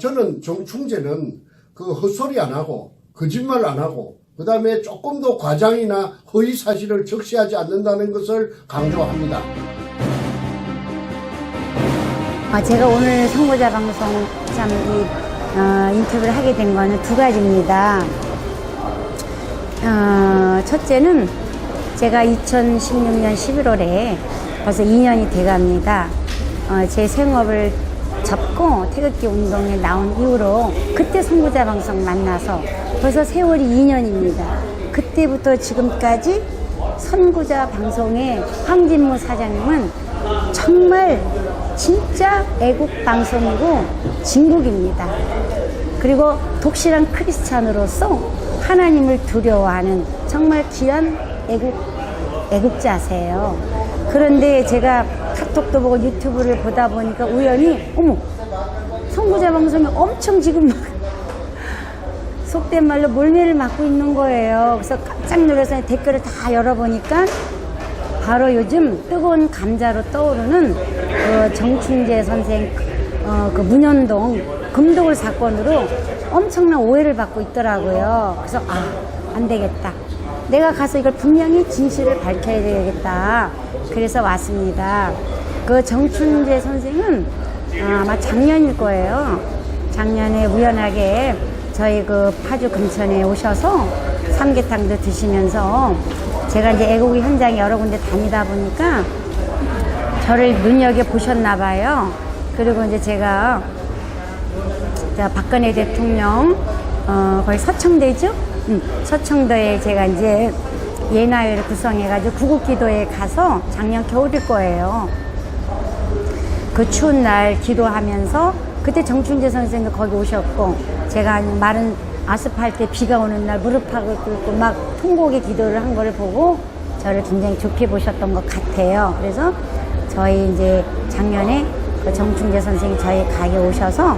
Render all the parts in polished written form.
저는 정충재는 그 헛소리 안 하고 거짓말 안 하고 그 다음에 조금 더 과장이나 허위 사실을 적시하지 않는다는 것을 강조합니다. 제가 오늘 선거자 방송 참 인터뷰를 하게 된 거는 두 가지입니다. 첫째는 제가 2016년 11월에 벌써 2년이 돼갑니다. 제 생업을 접고 태극기 운동에 나온 이후로 그때 선구자 방송 만나서 벌써 세월이 2년입니다. 그때부터 지금까지 선구자 방송의 황진무 사장님은 정말 진짜 애국 방송이고 진국입니다. 그리고 독실한 크리스찬으로서 하나님을 두려워하는 정말 귀한 애국자세요. 그런데 제가 카톡도 보고 유튜브를 보다 보니까 우연히 어머 선구자 방송이 엄청 지금 막 속된 말로 몰매를 맞고 있는 거예요. 그래서 깜짝 놀라서 댓글을 다 열어보니까 바로 요즘 뜨거운 감자로 떠오르는 그 정충재 선생 그 문현동 금도굴 사건으로 엄청난 오해를 받고 있더라고요. 그래서 안 되겠다. 내가 가서 이걸 분명히 진실을 밝혀야 되겠다. 그래서 왔습니다. 그 정충재 선생은 아마 작년일 거예요. 작년에 우연하게 저희 그 파주 금천에 오셔서 삼계탕도 드시면서 제가 이제 애국의 현장에 여러 군데 다니다 보니까 저를 눈여겨보셨나 봐요. 그리고 이제 제가 박근혜 대통령 거기 서청대죠? 서청도에 제가 이제 예나회를 구성해가지고 구국기도에 가서 작년 겨울일 거예요. 그 추운 날 기도하면서 그때 정충재 선생도 거기 오셨고 제가 마른 아스팔트에 비가 오는 날 무릎팍을 꿇고 막 통곡의 기도를 한 거를 보고 저를 굉장히 좋게 보셨던 것 같아요. 그래서 저희 이제 작년에 그 정충재 선생이 저희 가게 오셔서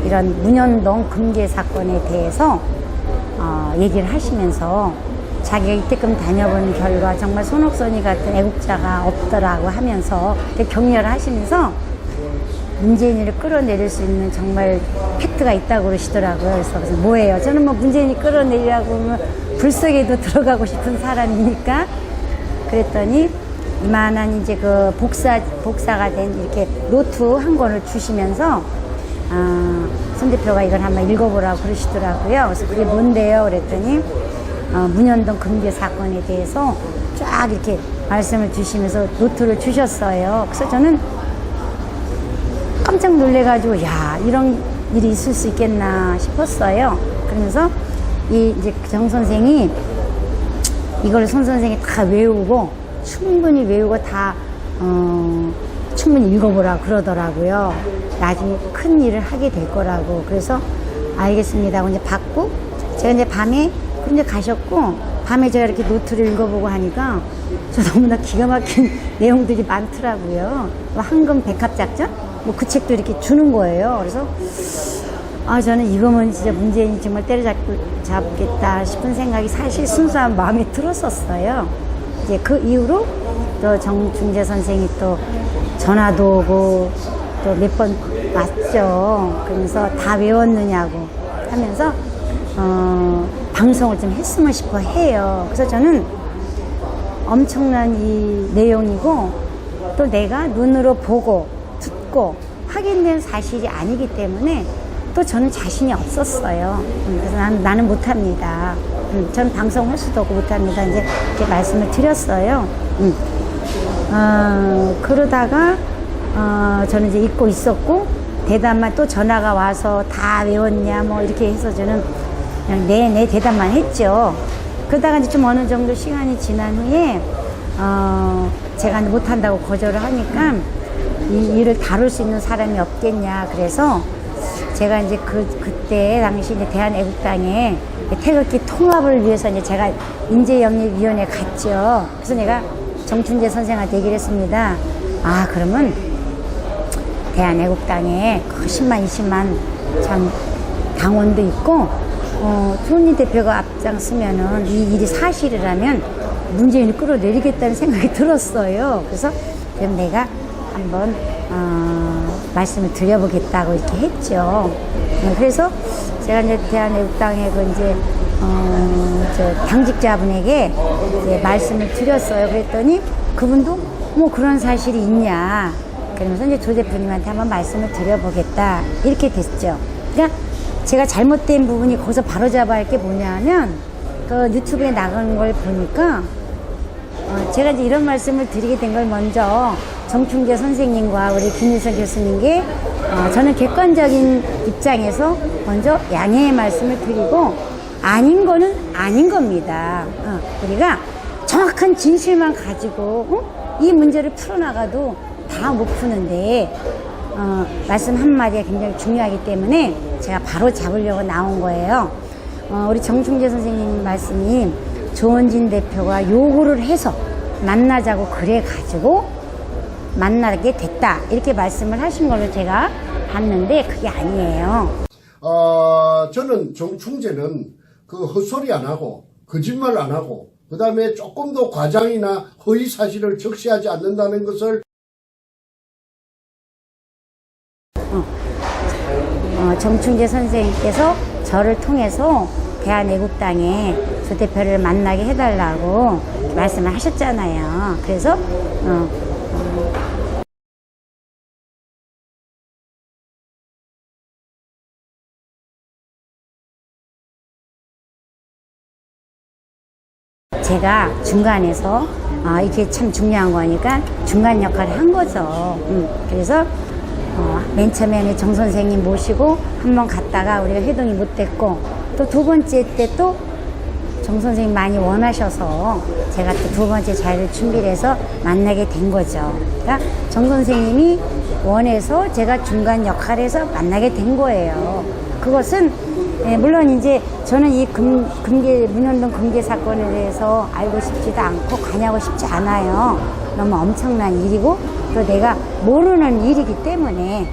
이런 문현동 금괴 사건에 대해서 얘기를 하시면서 자기가 이때끔 다녀본 결과 정말 손옥선이 같은 애국자가 없더라고 하면서 격려를 하시면서 문재인이를 끌어내릴 수 있는 정말 팩트가 있다고 그러시더라고요. 그래서 뭐예요? 저는 뭐 문재인이 끌어내리라고 하면 불 속에도 들어가고 싶은 사람이니까 그랬더니 이만한 이제 그 복사가 된 이렇게 노트 한 권을 주시면서 손 대표가 이걸 한번 읽어보라고 그러시더라고요. 그래서 그게 뭔데요? 그랬더니 문현동 금괴 사건에 대해서 쫙 이렇게 말씀을 주시면서 노트를 주셨어요. 그래서 저는 깜짝 놀래가지고 야 이런 일이 있을 수 있겠나 싶었어요. 그러면서 이제 정 선생이 이걸 손 선생이 다 외우고 충분히 외우고 다 충분히 읽어보라 그러더라고요. 나중에 큰 일을 하게 될 거라고. 그래서 알겠습니다 하고 이제 받고 제가 이제 밤에 근데 가셨고 밤에 제가 이렇게 노트를 읽어보고 하니까 저 너무나 기가 막힌 내용들이 많더라고요. 황금 백합작전? 뭐 그 책도 이렇게 주는 거예요. 그래서 저는 이거면 진짜 문재인이 정말 때려잡겠다 싶은 생각이 사실 순수한 마음에 들었었어요. 이제 그 이후로 또 정충재 선생이 또 전화도 오고 또 몇 번 왔죠. 그러면서 다 외웠느냐고 하면서 방송을 좀 했으면 싶어 해요. 그래서 저는 엄청난 이 내용이고 또 내가 눈으로 보고 듣고 확인된 사실이 아니기 때문에 또 저는 자신이 없었어요. 그래서 나는 못합니다. 저는 방송할 수도 없고 못합니다. 이제 이렇게 말씀을 드렸어요. 그러다가 저는 이제 잊고 있었고 대답만 또 전화가 와서 다 외웠냐 뭐 이렇게 해서 저는 그냥 내 대답만 했죠. 그러다가 이제 좀 어느 정도 시간이 지난 후에 제가 못한다고 거절을 하니까 이 일을 다룰 수 있는 사람이 없겠냐 그래서 제가 이제 그때 당시 이제 대한애국당에 태극기 통합을 위해서 이제 제가 인재영입위원회 갔죠. 그래서 내가 정충재 선생한테 얘기를 했습니다. 그러면 대한애국당에 10만 20만 참 당원도 있고 손희 대표가 앞장서면은 이 일이 사실이라면 문재인을 끌어내리겠다는 생각이 들었어요. 그래서 그럼 내가 한번 말씀을 드려보겠다고 이렇게 했죠. 그래서 제가 이제 대한애국당의 그 이제 저 당직자분에게 이제 말씀을 드렸어요. 그랬더니 그분도 뭐 그런 사실이 있냐. 그러면서 이제 조 대표님한테 한번 말씀을 드려보겠다. 이렇게 됐죠. 그러니까 제가 잘못된 부분이 거기서 바로잡아야 할 게 뭐냐면 그 유튜브에 나가는 걸 보니까 제가 이제 이런 말씀을 드리게 된 걸 먼저 정충재 선생님과 우리 김일성 교수님께 저는 객관적인 입장에서 먼저 양해의 말씀을 드리고 아닌 거는 아닌 겁니다. 우리가 정확한 진실만 가지고 이 문제를 풀어나가도 다 못 푸는데 말씀 한마디가 굉장히 중요하기 때문에 제가 바로 잡으려고 나온 거예요. 우리 정충재 선생님 말씀이 조원진 대표가 요구를 해서 만나자고 그래 가지고 만나게 됐다 이렇게 말씀을 하신 걸로 제가 봤는데 그게 아니에요. 저는 정충재는 그 헛소리 안 하고 거짓말 안 하고 그 다음에 조금도 과장이나 허위 사실을 적시하지 않는다는 것을 정충재 선생님께서 저를 통해서 대한애국당의 조 대표를 만나게 해달라고 말씀을 하셨잖아요. 그래서 제가 중간에서 이게 참 중요한 거니까 중간 역할을 한 거죠. 그래서 맨 처음에 정 선생님 모시고 한번 갔다가 우리가 회동이 못 됐고 또 두 번째 때 또 정 선생님 많이 원하셔서 제가 또 두 번째 자리를 준비를 해서 만나게 된 거죠. 그러니까 정 선생님이 원해서 제가 중간 역할에서 만나게 된 거예요. 그것은 물론 이제 저는 이 문현동 금괴 사건에 대해서 알고 싶지도 않고 관여하고 싶지 않아요. 너무 엄청난 일이고 또 내가 모르는 일이기 때문에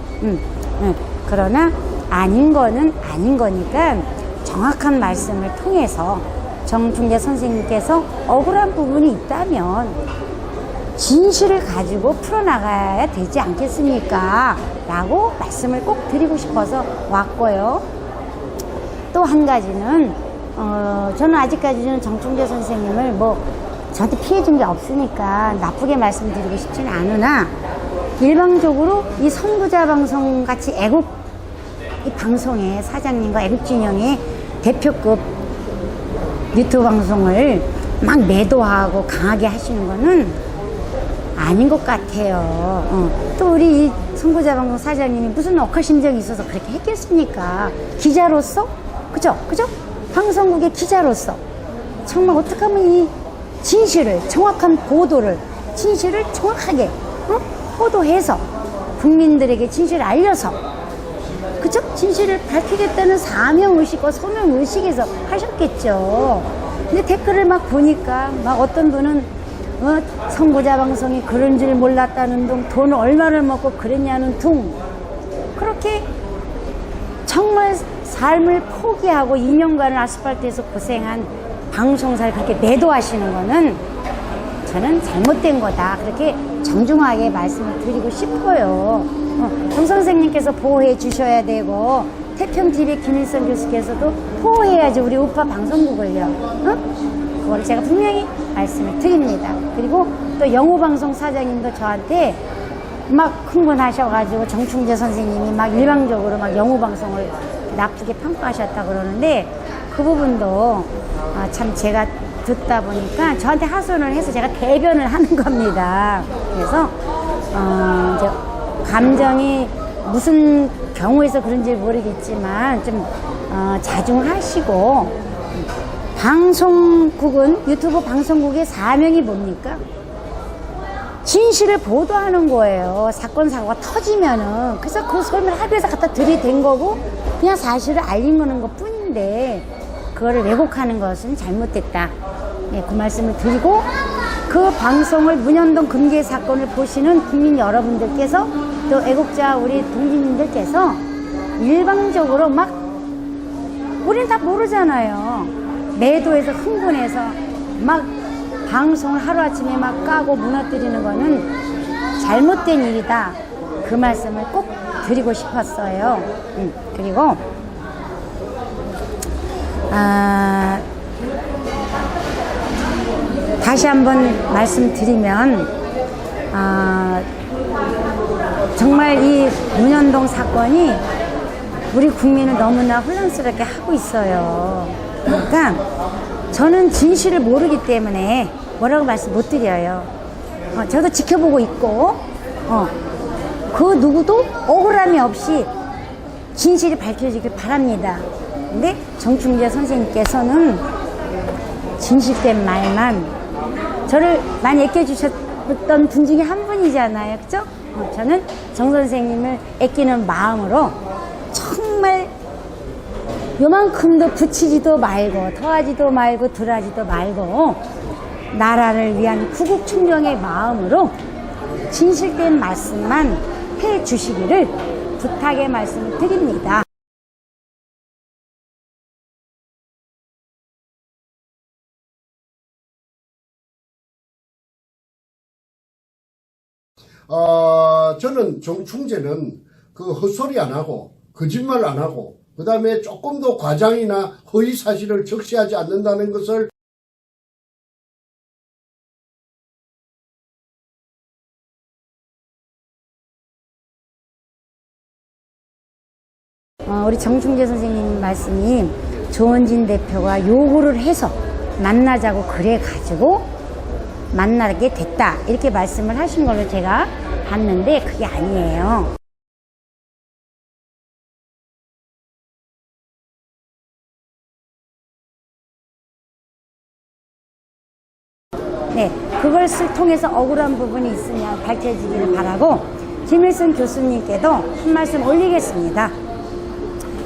그러나 아닌 거는 아닌 거니까 정확한 말씀을 통해서 정충재 선생님께서 억울한 부분이 있다면 진실을 가지고 풀어나가야 되지 않겠습니까? 라고 말씀을 꼭 드리고 싶어서 왔고요. 또 한 가지는 저는 아직까지는 정충재 선생님을 뭐 저한테 피해 준 게 없으니까 나쁘게 말씀드리고 싶지는 않으나 일방적으로 이 선구자 방송 같이 애국 이 방송의 사장님과 애국진영의 대표급 유튜브 방송을 막 매도하고 강하게 하시는 거는 아닌 것 같아요. 또 우리 이 선구자 방송 사장님이 무슨 억하심정이 있어서 그렇게 했겠습니까? 기자로서? 그죠? 방송국의 기자로서 정말 어떻게 하면 이 진실을 정확한 보도를 진실을 정확하게 보도해서 국민들에게 진실을 알려서 그죠? 진실을 밝히겠다는 사명의식과 소명의식에서 하셨겠죠. 근데 댓글을 막 보니까 막 어떤 분은 선구자 방송이 그런 줄 몰랐다는 둥 돈을 얼마를 먹고 그랬냐는 둥 그렇게 정말 삶을 포기하고 2년간을 아스팔트에서 고생한 방송사를 그렇게 매도하시는 거는 저는 잘못된 거다. 그렇게 정중하게 말씀을 드리고 싶어요. 정 선생님께서 보호해 주셔야 되고 태평TV 김일성 교수께서도 보호해야지 우리 우파 방송국을요. 그걸 제가 분명히 말씀을 드립니다. 그리고 또 영호방송 사장님도 저한테 막 흥분하셔가지고 정충재 선생님이 막 일방적으로 막 영호방송을 나쁘게 평가하셨다 그러는데 그 부분도 참 제가 듣다 보니까 저한테 하소연을 해서 제가 대변을 하는 겁니다. 그래서 이제 감정이 무슨 경우에서 그런지 모르겠지만 좀 자중하시고 방송국은 유튜브 방송국의 사명이 뭡니까? 진실을 보도하는 거예요. 사건 사고가 터지면은 그래서 그 소문을 하루에서 갖다 들이댄 거고 그냥 사실을 알린 거는 것 뿐인데 그거를 왜곡하는 것은 잘못됐다. 그 말씀을 드리고 그 방송을 문현동 금괴 사건을 보시는 국민 여러분들께서 또 애국자 우리 동지님들께서 일방적으로 막 우리는 다 모르잖아요. 매도해서 흥분해서 막 방송을 하루아침에 막 까고 무너뜨리는 거는 잘못된 일이다. 그 말씀을 꼭 드리고 싶었어요. 그리고 다시 한번 말씀드리면 정말 이 문현동 사건이 우리 국민을 너무나 혼란스럽게 하고 있어요. 그러니까 저는 진실을 모르기 때문에 뭐라고 말씀 못 드려요. 저도 지켜보고 있고 그 누구도 억울함이 없이 진실이 밝혀지길 바랍니다. 근데 정충재 선생님께서는 진실된 말만 저를 많이 아껴주셨던 분 중에 한 분이잖아요. 그죠? 저는 정 선생님을 아끼는 마음으로 정말 요만큼도 붙이지도 말고 더하지도 말고 덜하지도 말고 나라를 위한 구국충정의 마음으로 진실된 말씀만 해 주시기를 부탁의 말씀을 드립니다. 저는 정충재는 그 헛소리 안 하고 거짓말 안 하고 그 다음에 조금도 과장이나 허위 사실을 적시하지 않는다는 것을 우리 정충재 선생님 말씀이 조원진 대표가 요구를 해서 만나자고 그래가지고 만나게 됐다 이렇게 말씀을 하신 걸로 제가 봤는데 그게 아니에요. 네, 그것을 통해서 억울한 부분이 있으면 밝혀지기를 바라고 김일성 교수님께도 한 말씀 올리겠습니다.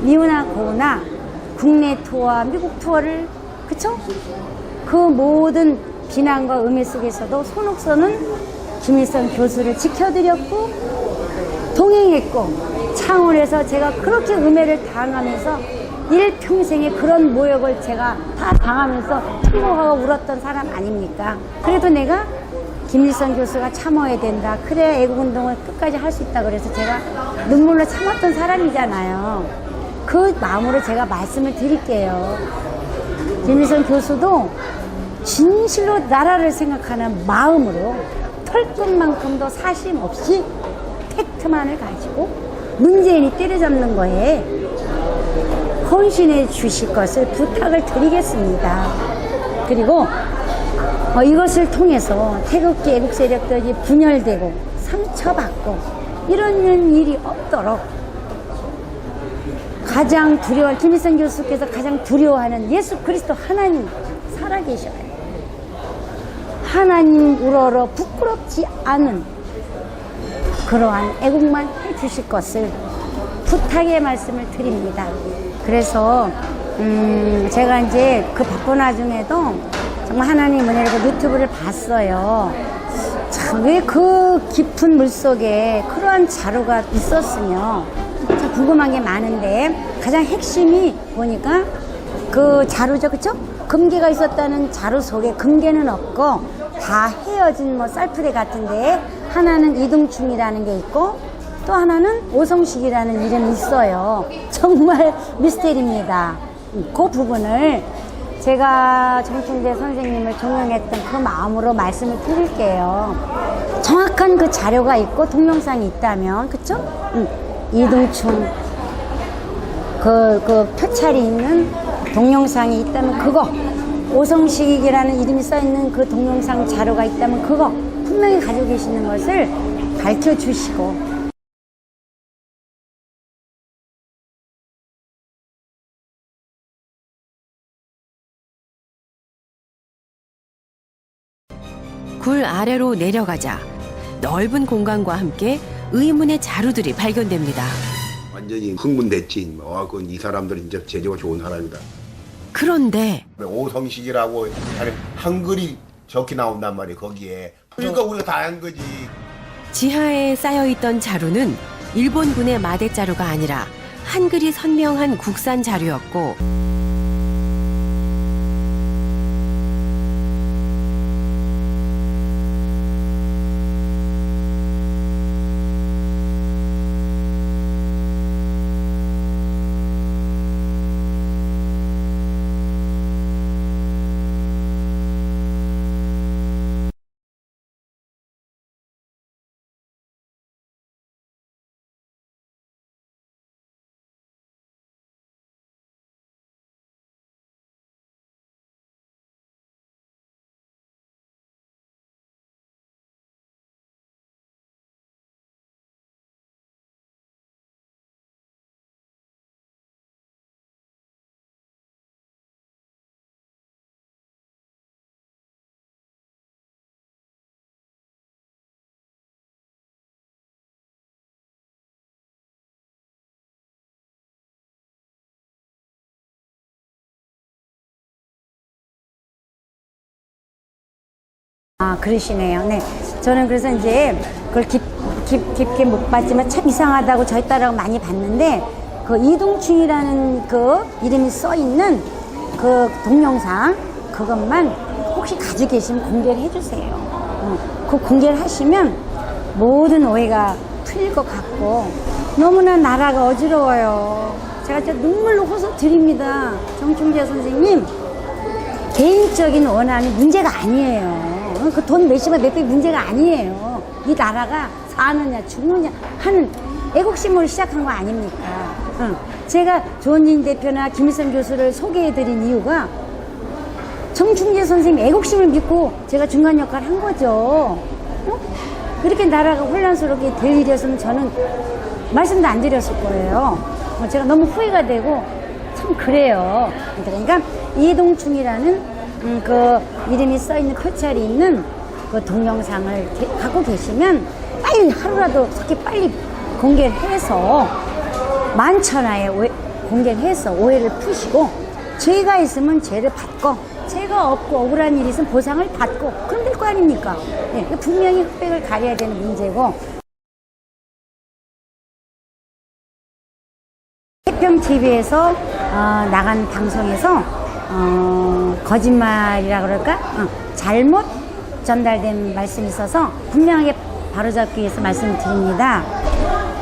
미우나 고우나 국내 투어와 미국 투어를 그쵸? 그 모든 비난과 음해 속에서도 손옥선은 김일성 교수를 지켜드렸고 동행했고 창원에서 제가 그렇게 음해를 당하면서 일평생의 그런 모욕을 제가 다 당하면서 통곡하고 울었던 사람 아닙니까? 그래도 내가 김일성 교수가 참아야 된다. 그래야 애국운동을 끝까지 할 수 있다. 그래서 제가 눈물로 참았던 사람이잖아요. 그 마음으로 제가 말씀을 드릴게요. 김일성 교수도 진실로 나라를 생각하는 마음으로 털끝만큼도 사심 없이 팩트만을 가지고 문재인이 때려잡는 거에 헌신해 주실 것을 부탁을 드리겠습니다. 그리고 이것을 통해서 태극기 애국 세력들이 분열되고 상처받고 이런 일이 없도록 가장 두려워 김일성 교수께서 가장 두려워하는 예수 그리스도 하나님 살아계셔요. 하나님 우러러 부끄럽지 않은 그러한 애국만 해주실 것을 부탁의 말씀을 드립니다. 그래서 제가 이제 그 바쁜 와중에도 정말 하나님 은혜로 유튜브를 봤어요. 참 왜 그 깊은 물속에 그러한 자료가 있었으며 참 궁금한 게 많은데 가장 핵심이 보니까 그 자루죠, 그쵸? 금괴가 있었다는 자루 속에 금괴는 없고 다 헤어진 뭐 쌀푸대 같은데 하나는 이등충이라는 게 있고 또 하나는 오성식이라는 이름이 있어요. 정말 미스테리입니다. 그 부분을 제가 정충재 선생님을 존경했던 그 마음으로 말씀을 드릴게요. 정확한 그 자료가 있고 동영상이 있다면, 그쵸? 이등충 그 표찰이 있는 동영상이 있다면 그거, 오성식이라는 이름이 써있는 그 동영상 자료가 있다면 그거 분명히 가지고 계시는 것을 밝혀주시고 굴 아래로 내려가자 넓은 공간과 함께 의문의 자루들이 발견됩니다. 완전히 흥분됐지. 그건 이 사람들은 진짜 제조가 좋은 사람이다. 그런데 오성식이라고 하는 한글이 적게 나온단 말이에요. 거기에. 그러니까 우리가 다 한 거지. 지하에 쌓여있던 자루는 일본군의 마대 자루가 아니라 한글이 선명한 국산 자루였고 아, 그러시네요. 네. 저는 그래서 이제 그걸 깊게 못 봤지만 참 이상하다고 저희 딸하고 많이 봤는데, 그 이동충이라는 그 이름이 써 있는 그 동영상, 그것만 혹시 가지고 계시면 공개를 해주세요. 그 공개를 하시면 모든 오해가 풀릴 것 같고, 너무나 나라가 어지러워요. 제가 진짜 눈물로 호소드립니다. 정충재 선생님, 개인적인 원한이 문제가 아니에요. 그 돈 몇십억 몇 백 문제가 아니에요. 이 나라가 사느냐 죽느냐 하는 애국심으로 시작한 거 아닙니까? 제가 조원진 대표나 김일성 교수를 소개해드린 이유가 정충재 선생님 애국심을 믿고 제가 중간 역할을 한 거죠. 그렇게 나라가 혼란스럽게 될 일이었으면 저는 말씀도 안 드렸을 거예요. 제가 너무 후회가 되고 참 그래요. 그러니까 이동충이라는 그 이름이 써있는 표찰이 있는 그 동영상을 갖고 계시면 빨리 하루라도 그렇게 빨리 공개를 해서 만천하에 공개를 해서 오해를 푸시고, 죄가 있으면 죄를 받고 죄가 없고 억울한 일이 있으면 보상을 받고 그럼 될 거 아닙니까? 네, 분명히 흑백을 가려야 되는 문제고, 태평TV에서 나간 방송에서 거짓말이라 그럴까? 잘못 전달된 말씀이 있어서 분명하게 바로잡기 위해서 말씀드립니다.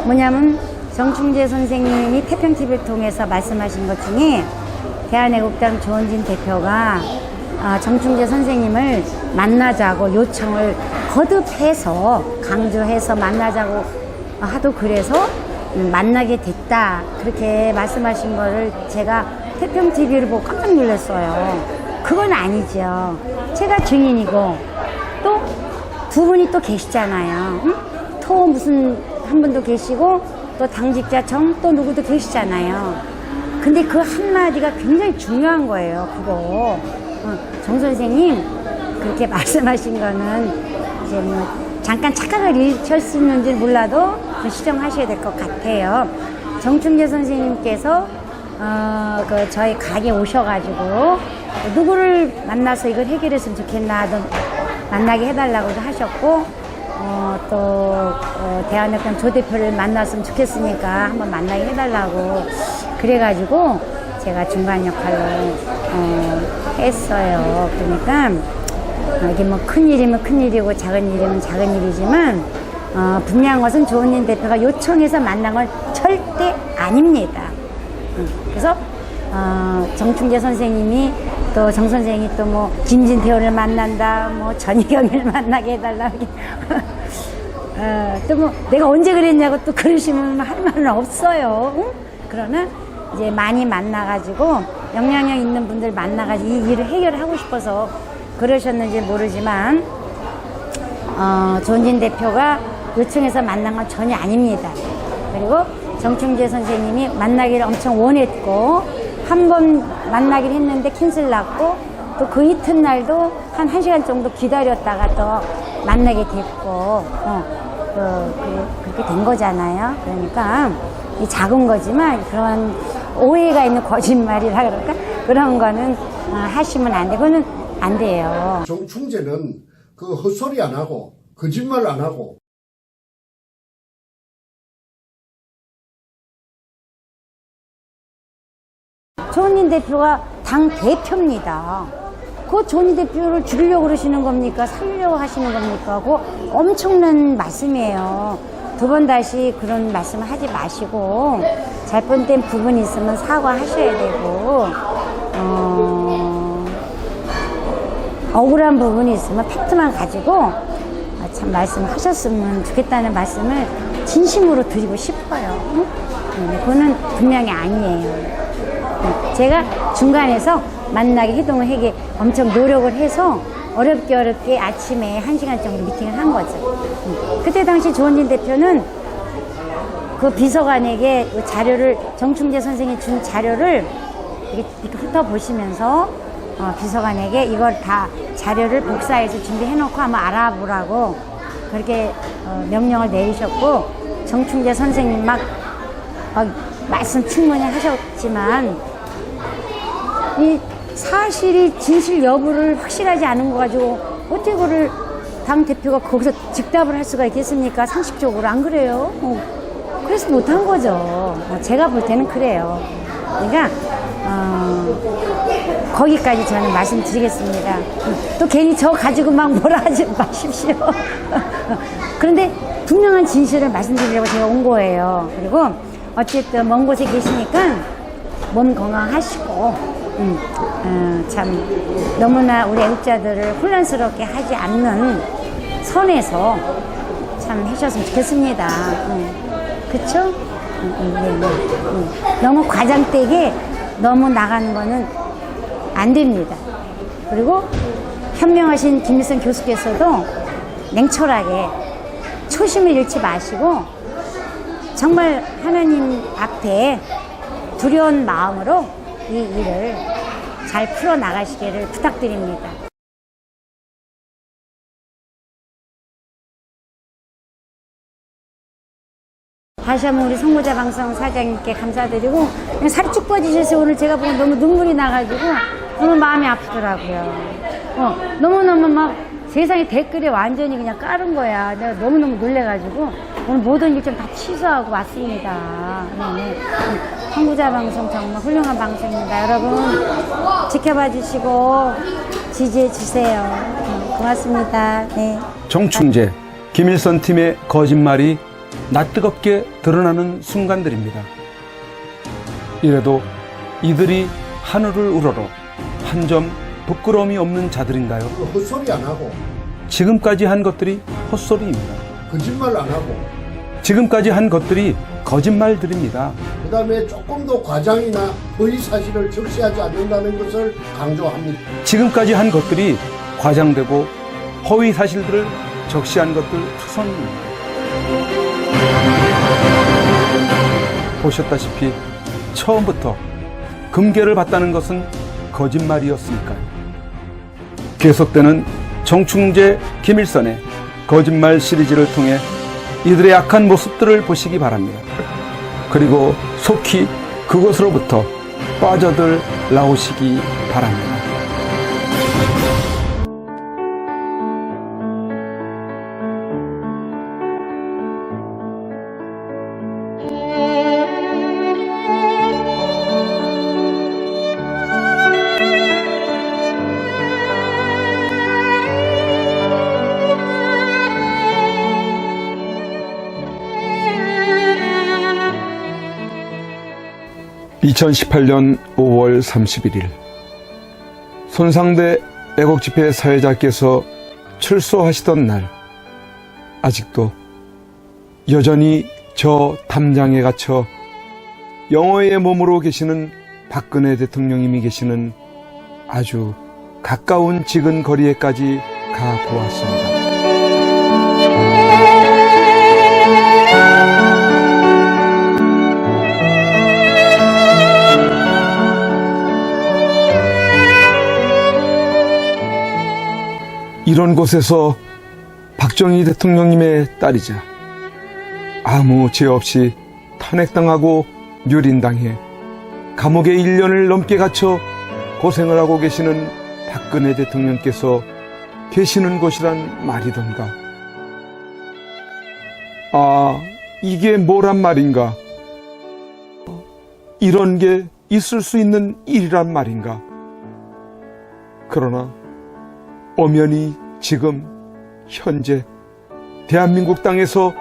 뭐냐면 정충재 선생님이 태평TV를 통해서 말씀하신 것 중에 대한애국당 조원진 대표가 정충재 선생님을 만나자고 요청을 거듭해서 강조해서 만나자고 하도 그래서 만나게 됐다, 그렇게 말씀하신 거를 제가 태평TV를 보고 깜짝 놀랐어요. 그건 아니죠. 제가 증인이고 또 두 분이 또 계시잖아요. 또 무슨 한 분도 계시고 또 당직자 정 또 누구도 계시잖아요. 근데 그 한마디가 굉장히 중요한 거예요. 그거 정 선생님 그렇게 말씀하신 거는 이제 뭐 잠깐 착각을 일으켰는지 몰라도 좀 시정하셔야 될 것 같아요. 정충재 선생님께서 그 저희 가게 오셔가지고 누구를 만나서 이걸 해결했으면 좋겠나 만나게 해달라고도 하셨고, 또 대한애국당 조 대표를 만났으면 좋겠으니까 한번 만나게 해달라고 그래가지고 제가 중간 역할로 했어요. 그러니까 이게 뭐 큰 일이면 큰 일이고 작은 일이면 작은 일이지만 분명한 것은 조원진 대표가 요청해서 만난 건 절대 아닙니다. 그래서 정충재 선생님이 또 정 선생이 또 뭐 김진태호를 만난다, 뭐 전희경을 만나게 해달라, 또 뭐 내가 언제 그랬냐고 또 그러시면 할 말은 없어요. 응? 그러나 이제 많이 만나가지고 영향력 있는 분들 만나가지고 이 일을 해결하고 싶어서 그러셨는지 모르지만 조원진 대표가 요청해서 만난 건 전혀 아닙니다. 그리고 정충재 선생님이 만나기를 엄청 원했고 한 번 만나기를 했는데 캔슬 났고 또 그 이튿날도 한 1시간 정도 기다렸다가 또 만나게 됐고 그렇게 된 거잖아요. 그러니까 이 작은 거지만 그런 오해가 있는 거짓말이라 그럴까? 그런 거는 하시면 안 돼. 그거는 안 돼요. 정충재는 그 헛소리 안 하고 거짓말 안 하고 조원진 대표가 당 대표입니다. 그 조원진 대표를 죽이려고 그러시는 겁니까? 살리려고 하시는 겁니까? 그거 엄청난 말씀이에요. 두 번 다시 그런 말씀을 하지 마시고 잘못된 부분이 있으면 사과하셔야 되고 억울한 부분이 있으면 팩트만 가지고 참 말씀하셨으면 좋겠다는 말씀을 진심으로 드리고 싶어요. 그거는 분명히 아니에요. 제가 중간에서 만나게 해동을 하게 엄청 노력을 해서 어렵게 아침에 1시간 정도 미팅을 한 거죠. 그때 당시 조원진 대표는 그 비서관에게 그 자료를, 정충재 선생이 준 자료를 이렇게 훑어보시면서 비서관에게 이걸 다 자료를 복사해서 준비해놓고 한번 알아보라고 그렇게 명령을 내리셨고, 정충재 선생님 막 말씀 충분히 하셨지만 이 사실이 진실 여부를 확실하지 않은 거 가지고 어떻게 그걸 당 대표가 거기서 즉답을 할 수가 있겠습니까? 상식적으로 안 그래요? 그래서 못한 거죠. 제가 볼 때는 그래요. 그러니까 거기까지 저는 말씀드리겠습니다. 또 괜히 저 가지고 막 뭐라 하지 마십시오. 그런데 분명한 진실을 말씀드리려고 제가 온 거예요. 그리고 어쨌든 먼 곳에 계시니까 몸 건강하시고 참 너무나 우리 애국자들을 혼란스럽게 하지 않는 선에서 참 하셨으면 좋겠습니다. 그쵸? 너무 과장되게 너무 나가는 거는 안 됩니다. 그리고 현명하신 김일성 교수께서도 냉철하게 초심을 잃지 마시고 정말 하나님 앞에 두려운 마음으로 이 일을 잘 풀어 나가시기를 부탁드립니다. 다시 한번 우리 선구자 방송 사장님께 감사드리고 그냥 살이 쭉 빠지셔서 오늘 제가 보고 너무 눈물이 나가지고 너무 마음이 아프더라고요. 너무너무 막 세상에 댓글에 완전히 그냥 깔은 거야. 내가 너무너무 놀래가지고 오늘 모든 일정 다 취소하고 왔습니다. 네. 선구자 방송 정말 훌륭한 방송입니다. 여러분 지켜봐 주시고 지지해 주세요. 고맙습니다. 네. 정충재, 김일성 팀의 거짓말이 낯뜨겁게 드러나는 순간들입니다. 이래도 이들이 하늘을 우러러 한 점 부끄러움이 없는 자들인가요? 헛소리 안 하고 지금까지 한 것들이 헛소리입니다. 거짓말 안 하고 지금까지 한 것들이 거짓말들입니다. 그 다음에 조금 더 과장이나 허위 사실을 적시하지 않는다는 것을 강조합니다. 지금까지 한 것들이 과장되고 허위 사실들을 적시한 것들 투성입니다. 보셨다시피 처음부터 금괴를 봤다는 것은 거짓말이었으니까요. 계속되는 정충재, 김일성의 거짓말 시리즈를 통해 이들의 악한 모습들을 보시기 바랍니다. 그리고 속히 그곳으로부터 빠져들 나오시기 바랍니다. (2018년 5월 31일) 손상대 애국집회 사회자께서 출소하시던 날, 아직도 여전히 저 담장에 갇혀 영어의 몸으로 계시는 박근혜 대통령님이 계시는 아주 가까운 지근 거리에까지 가보았습니다. 이런 곳에서 박정희 대통령님의 딸이자 아무 죄 없이 탄핵당하고 유린당해 감옥에 1년을 넘게 갇혀 고생을 하고 계시는 박근혜 대통령께서 계시는 곳이란 말이던가. 아, 이게 뭐란 말인가? 이런 게 있을 수 있는 일이란 말인가? 그러나 엄연히 지금 현재 대한민국 땅에서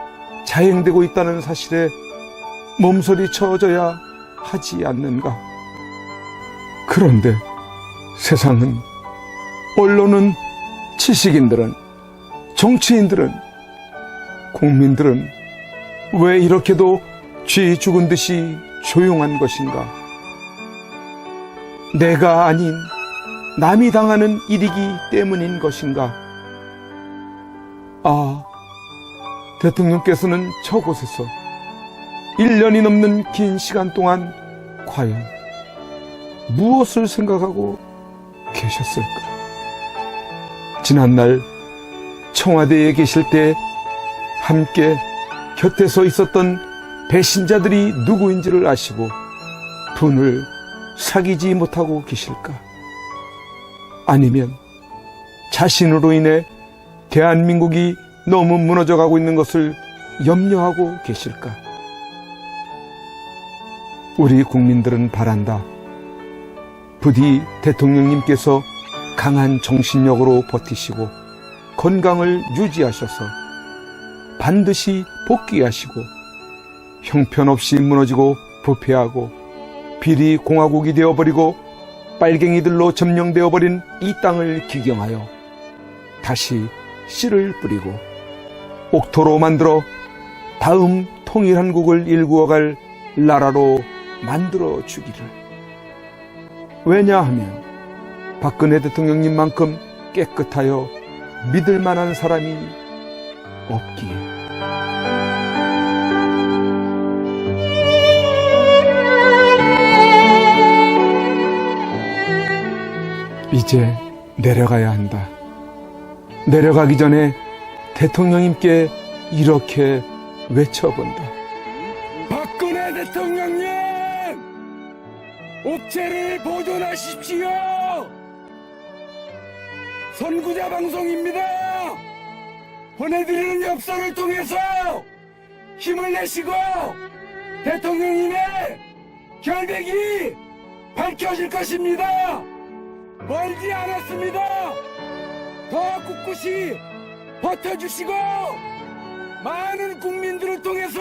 자행되고 있다는 사실에 몸서리 쳐줘야 하지 않는가. 그런데 세상은, 언론은, 지식인들은, 정치인들은, 국민들은 왜 이렇게도 쥐 죽은 듯이 조용한 것인가? 내가 아닌 남이 당하는 일이기 때문인 것인가? 아, 대통령께서는 저곳에서 1년이 넘는 긴 시간 동안 과연 무엇을 생각하고 계셨을까? 지난날 청와대에 계실 때 함께 곁에 서 있었던 배신자들이 누구인지를 아시고 분을 사귀지 못하고 계실까? 아니면 자신으로 인해 대한민국이 너무 무너져가고 있는 것을 염려하고 계실까? 우리 국민들은 바란다. 부디 대통령님께서 강한 정신력으로 버티시고 건강을 유지하셔서 반드시 복귀하시고 형편없이 무너지고 부패하고 비리 공화국이 되어버리고 빨갱이들로 점령되어버린 이 땅을 기경하여 다시 씨를 뿌리고 옥토로 만들어 다음 통일한국을 일구어갈 나라로 만들어 주기를. 왜냐하면 박근혜 대통령님만큼 깨끗하여 믿을 만한 사람이 없기에. 이제 내려가야 한다. 내려가기 전에 대통령님께 이렇게 외쳐본다. 박근혜 대통령님! 옥체를 보존하십시오! 선구자 방송입니다! 보내드리는 엽서를 통해서 힘을 내시고 대통령님의 결백이 밝혀질 것입니다! 멀지 않았습니다! 더 꿋꿋이 버텨주시고 많은 국민들을 통해서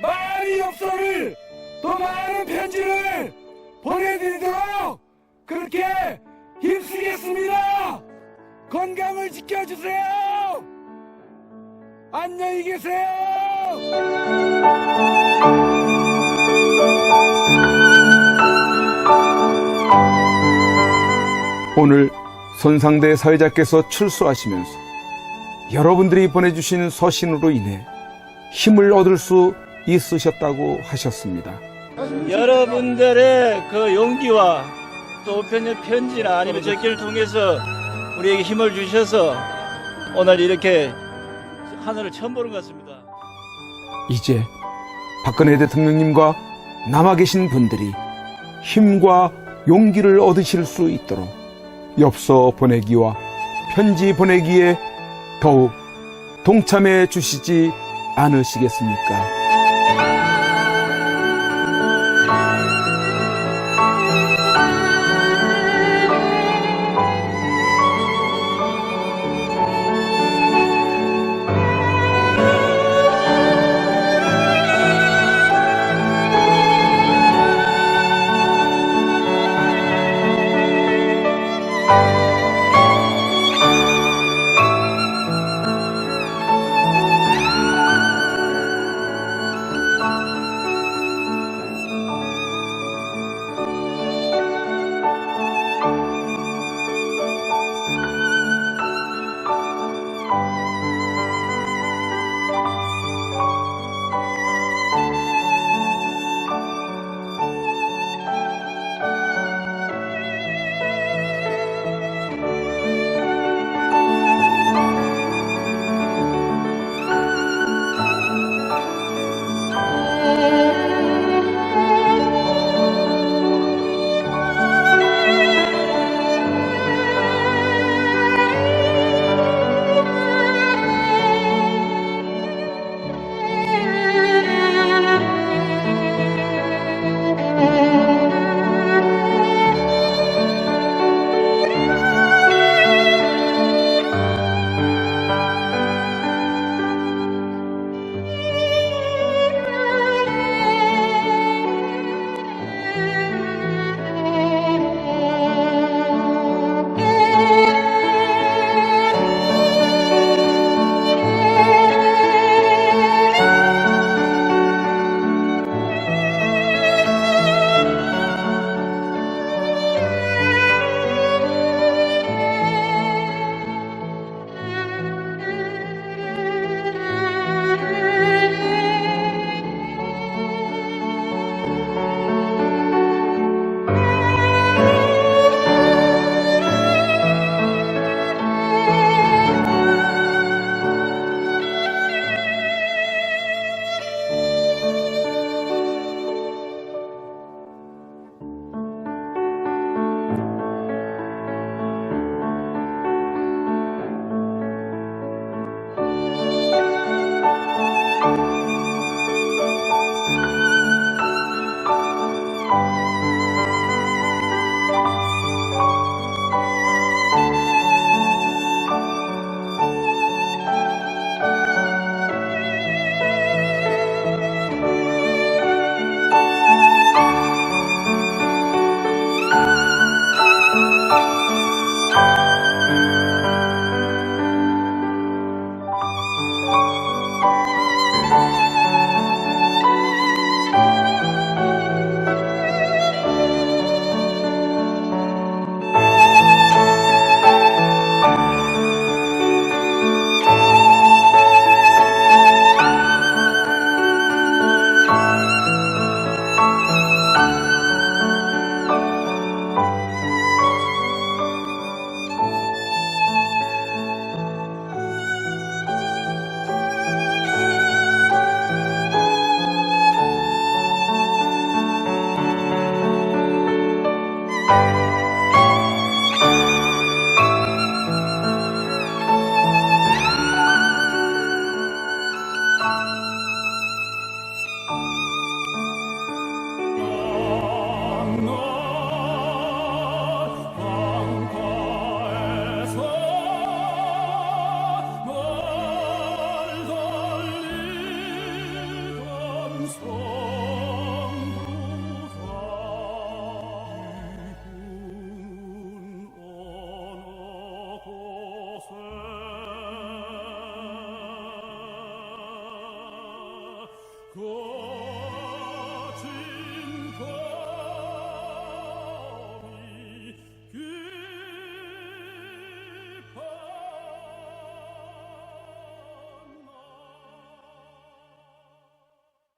많은 엽서를 더 많은 편지를 보내드리도록 그렇게 힘쓰겠습니다. 건강을 지켜주세요. 안녕히 계세요. 오늘 손상대 사회자께서 출소하시면서 여러분들이 보내주신 서신으로 인해 힘을 얻을 수 있으셨다고 하셨습니다. 여러분들의 그 용기와 또 우편의 편지나 아니면 적기를 통해서 우리에게 힘을 주셔서 오늘 이렇게 하늘을 처음 보는 것 같습니다. 이제 박근혜 대통령님과 남아 계신 분들이 힘과 용기를 얻으실 수 있도록 엽서 보내기와 편지 보내기에 더욱 동참해 주시지 않으시겠습니까?